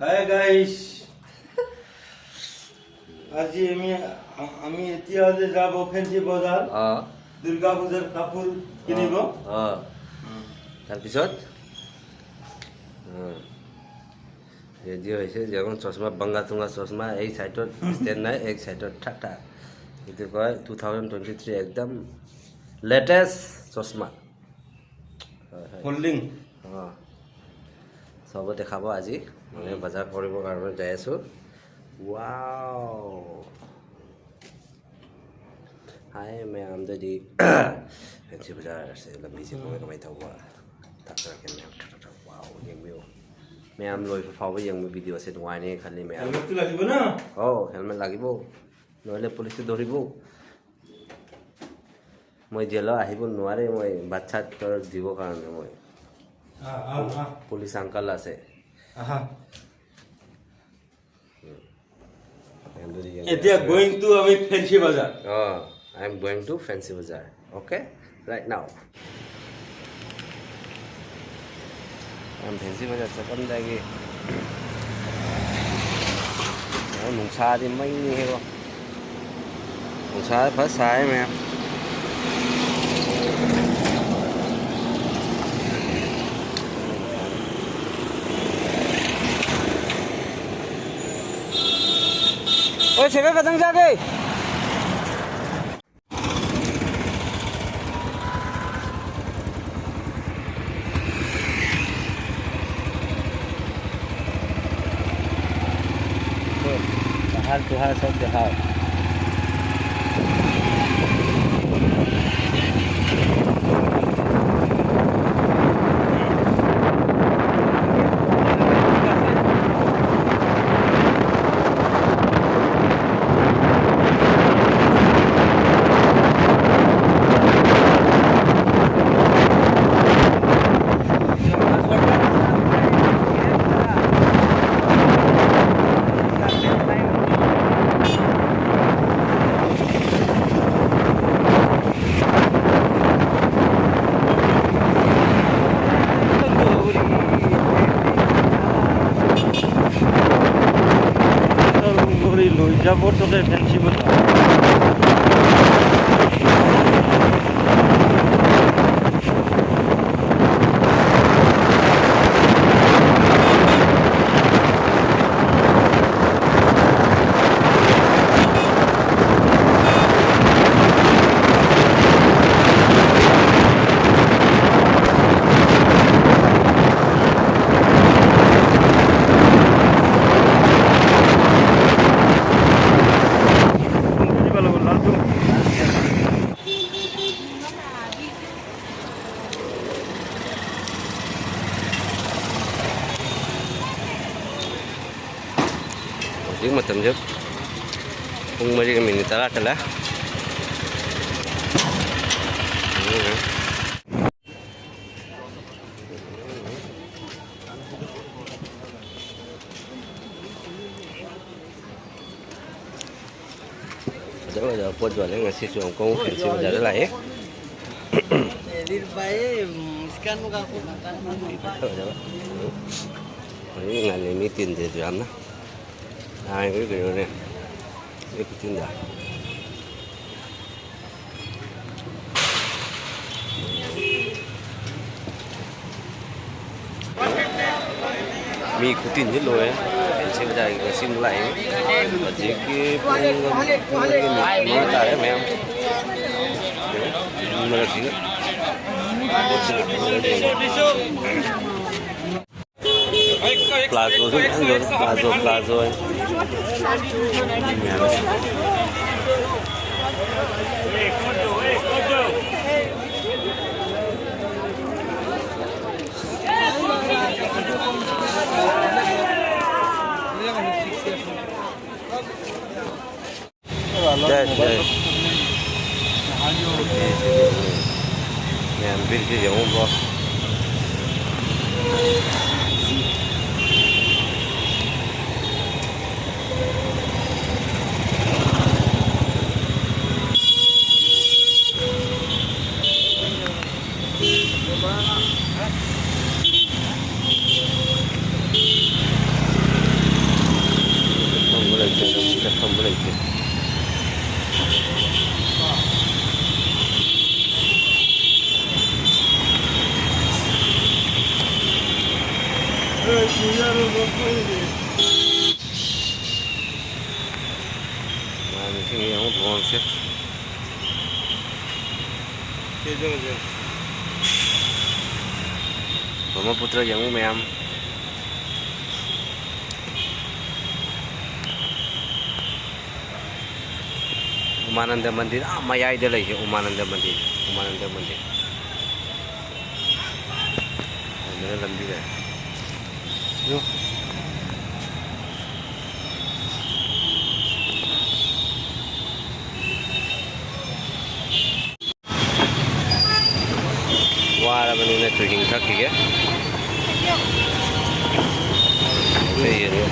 Hi guys, আজি আমি এতিয়া যে যাব ফেন্সি বজাৰ দুর্গা পূজার কাপড় কিনিব। তাৰপিছত ৰেডি হৈছে যেমন চশমা বাংলা টুঙ্গা চশমা এই সাইডত স্টেন্ড নাই, এক সাইডত ঠাটা, এইটো কয় 2023 একদম লেটেষ্ট চশমা ফোল্ডিং চব দেখাব আজি, মানে বজাৰ কৰিবৰ কাৰণে যাই আছো। Wow hi ma'am jadi fancy bazaar से लंबी से कमाई था हुआ tak terken wow yang bio ma'am loi फाव yang video से दुआई ने खाली मैम हेलमेट লাগিব না हेलमेट লাগিব নহলে পুলিচে ধৰিব। মই জেল আহিব নোৱাৰে, মই বাচ্চা তোৰ দিব কাৰণে মই পুলিচ আঙ্কাল আছে। এতিয়া গোইং টু আমি ফেন্সি বাজার। I am going to Fancy Bazaar. Okay, right now. I am Fancy Bazaar. Second lagi. Nung sa thì mấy như thế không? Nung sa phải sai mà. Ôi, xe cái tăng ra đi. Tuhan सब दिखाओ। যাব তোকে fancy বাজার। Yung matam jud kung mari kami ni tala tala giờ buat jualan ngasih suang kong fancy bazaar lah ya. Di bae scan muka aku. Ini nggak limitin dia tu am na. Nah ini gitu nih, ikutin dah. Mi ikutin je lo ya. Saya dah kasi mulai. Jadi pun ini mana ya memang. Mana sih? Plazo plazo. Ambil je jauh bos. Brahmaputra yang ma'am. Umananda Mandir, mayai dia lagi Umananda Mandir. Ini lembir ya. Yo. Wah, apa ni trekking kaki ya? Iya dia.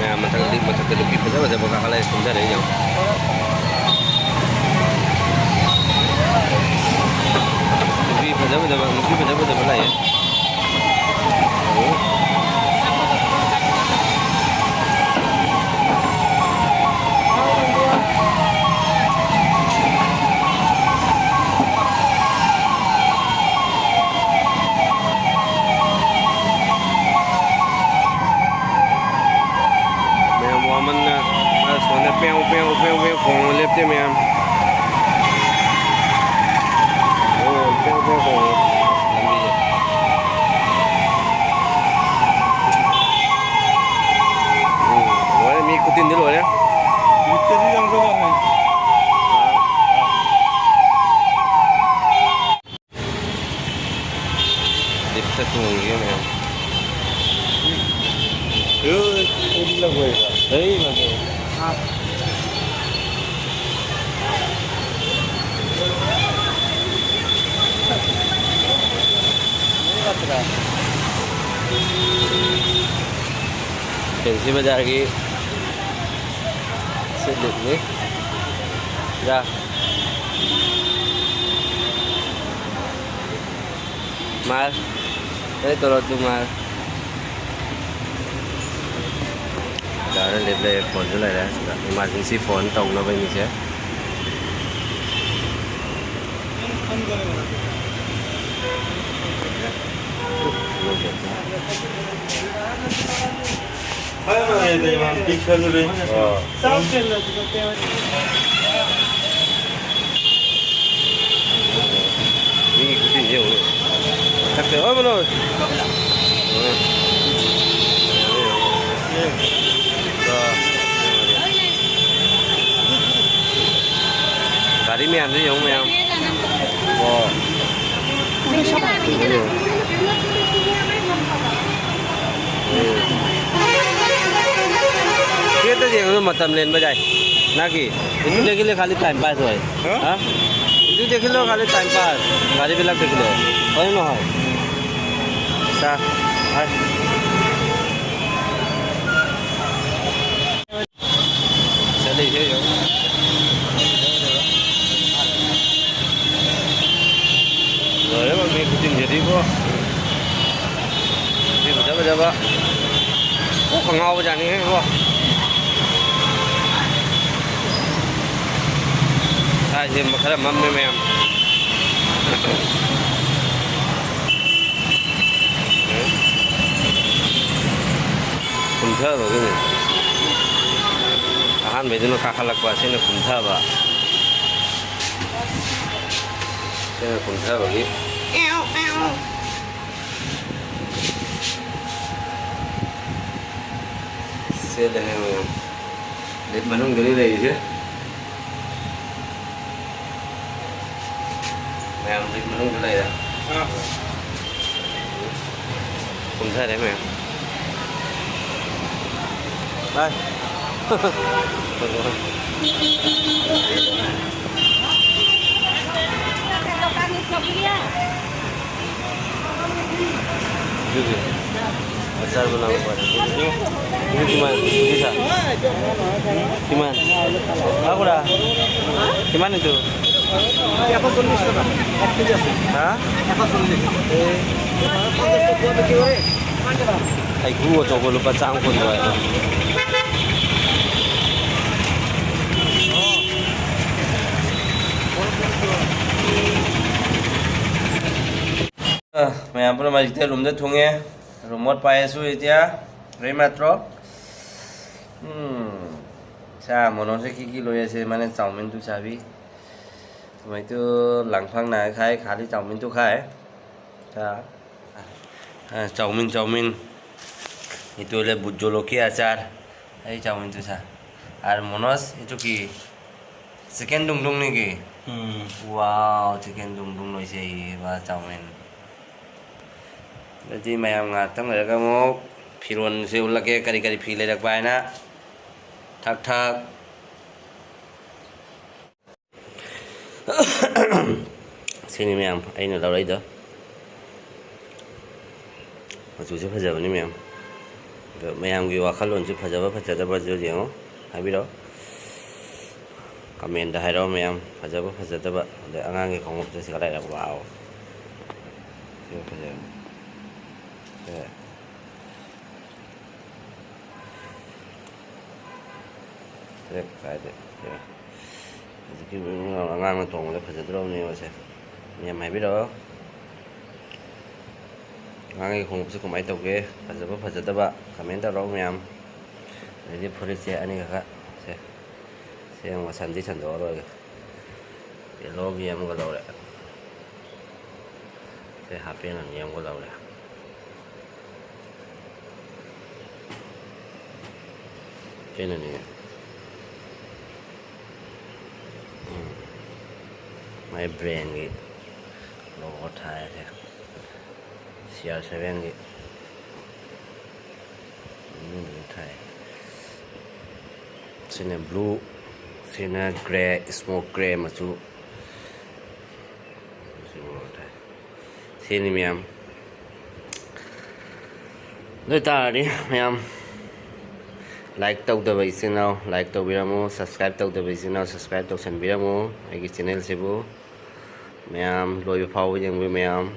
Nah, mata lebih besar pada bakal kalah sebentar ya. Lebih pada lah ya. Soalnya pew kong lep dia ma'am. Oh, pew kong lambi. Boleh mi ikutin dulu ya. Itu yang bawah nih. Kita tunggu ya ma'am. Ini lah gue. Mana? Fancy बाजार की से देखने जा मार तो तू मार Đó là lên phone rất là emergency phone tổng nó bên mình sẽ Hay mà đây mà picture rồi đấy. Sao kêu là tụi tao ini ikutin nhiều rồi chắc sẽ ơi mà rồi Cari mì ăn chứ không mì ăn? Wow. Kita jangan macam lain bajai. Naki, itu dia kira kali time pass hoy. Hah? Itu dia kira kali time pass. Kali bilang dia kira. Hoy no hoy. Sa, hai. Sali je yo. Rồi mà mình cũng jadi kok. Ini berapa? Oh, kengau aja nih kok. Saya makara mamme ma'am. Kunta ba gini. Ahan medino kakalak ba sino kunta ba. Sino kunta ba gini. Sila hai ma'am. Lip manung gali rahi chứ. Ma'am lip manung gali ra. Kunta đấy ma'am. Bye. Juga. Besar benar pada. Ini gimana? Bisa? Gimana? Aku dah. Gimana itu? Apa solusi apa? Hah? Apa solusi? Ay gua coba lupa cangkut gua. mẹ bữa mà chỉ room đó thùng nghe room một bài suy tia rồi mà trọ cha mà nó sẽ kí lôi sẽ mà nên chồng mình tu sao biết mấy tu lăng phăng này khai khá đi chồng mình tu khai cha chồng mình itu le bujoloki acar ai chồng mình tu sao আর Manoj itu কি chicken ডুংডুং নেকি wow chicken ডুংডুং লৈছে বা chowmein jadi mayam ngatang ada kamu firon seulake kari-kari file dak baina thak sini mayam aina lau lai da machu se phajaba ni mayam mayam gi wakhalon se phajaba phajadaba jo jengo haibiro comment da hairo mayam phajadaba de angang gi khongop se sikala da wow se phajaba Đấy, cái đấy. Cái ngang nó trồng lại phải rất lâu nhiều xem. Nhà mày biết đó. Ngang cái không có máy tàu kia, phải rất ba. Comment tao đâu mày. Để phơi xe anh ấy cả. Xem mà sẵn đó rồi. Để lo vì em có lâu đấy. Sẽ happy là em có lâu đấy. Cái này nè. My brain cái logo Thai thế, CR7 cái, Thai, xin là blue, xin là gray, smoke gray mà chú, xin đi em, đôi ta đi em. Like tau da bai sinau like tau biramo subscribe tau da bai sinau subscribe tau san biramo ai channel sebu mayam loi phau yang wi mayam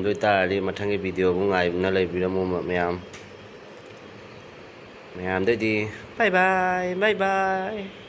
doi ta ri mathang ki video bu ngai na lai biramo mayam doi di bye bye